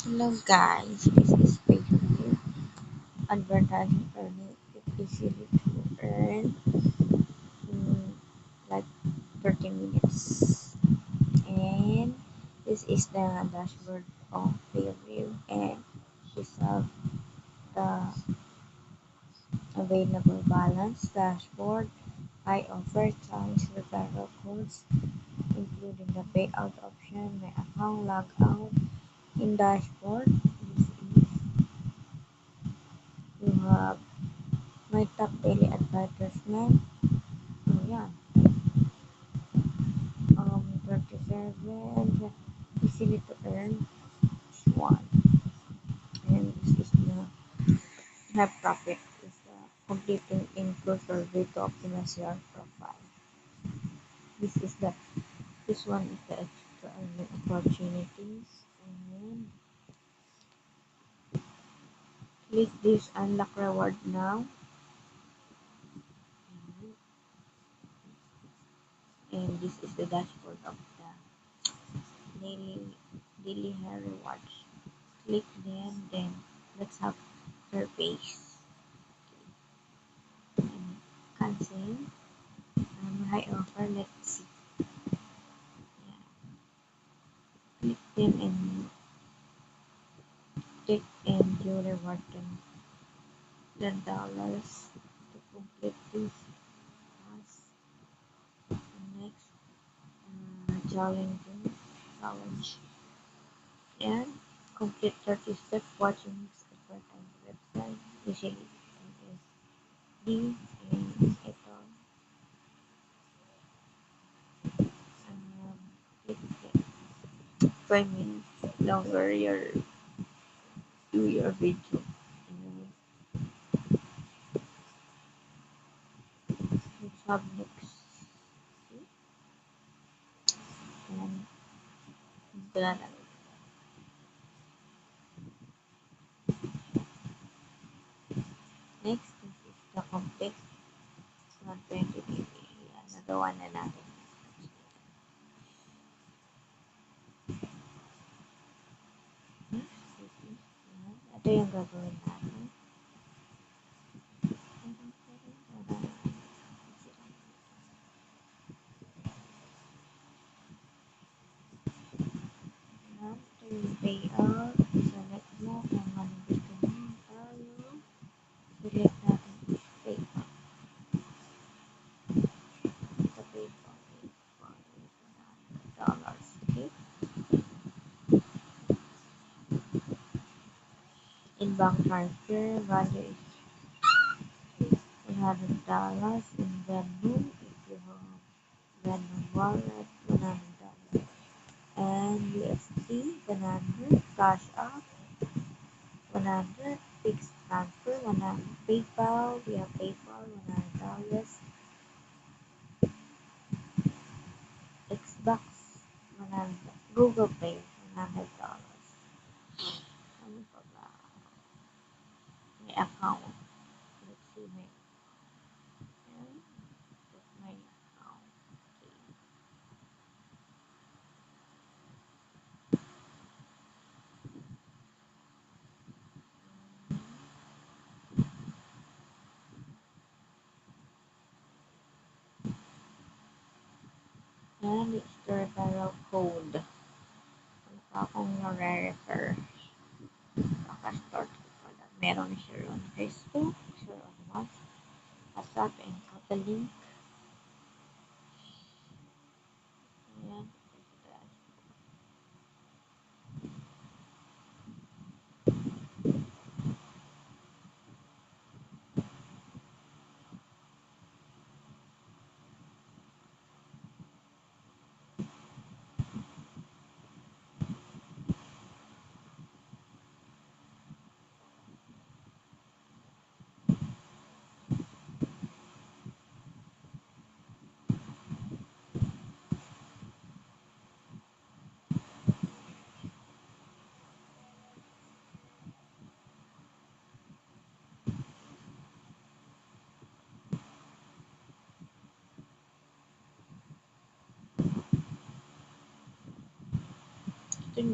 Hello guys, this is Facebook advertising earning it easily to earn in like 30 minutes. And this is the dashboard of Fairview, and this have the available balance dashboard. I offer clients referral codes including the payout option, my account logout in dashboard. This is you have my top daily advertisement. So yeah, 37 easily to earn one, and this is the high profit is the completing intro survey to optimize your profile. This is the this one is the extra earning opportunities, and click this unlock reward now, and this is the dashboard of the daily daily hair rewards. Click then let's have surveys and cancel. High offer. Let's see. Yeah. Click them and take and you reward them $10 to complete this task. Next, challenge and complete 30 steps watching this advertising website. Usually, MSD and ito. Click it. 5 minutes longer your video. And let's have next. See? And gonna next, this is the complete 120 dB. Nagawa na natin. Ito yung gagawin natin. Ito yung payout. Select mo kung ano gusto mo tayo. Select natin is PayPal. Ito PayPal. $100. Okay? In bank transfer, value is $100. In Venmo, if you have Venmo wallet, $100. And USD, 100. Cash App, 100. Fixed transfer, 100. PayPal, we have PayPal, $100. Xbox, 100. Google Pay, $100. Ano pa ba? May account. Let's see my account. Put my account. Okay. And it's the referral code. Ano pa akong nare-refer? Nakastart ko pala. Meron share on Facebook, share on WhatsApp, and Katalink. Ayan. Ito yung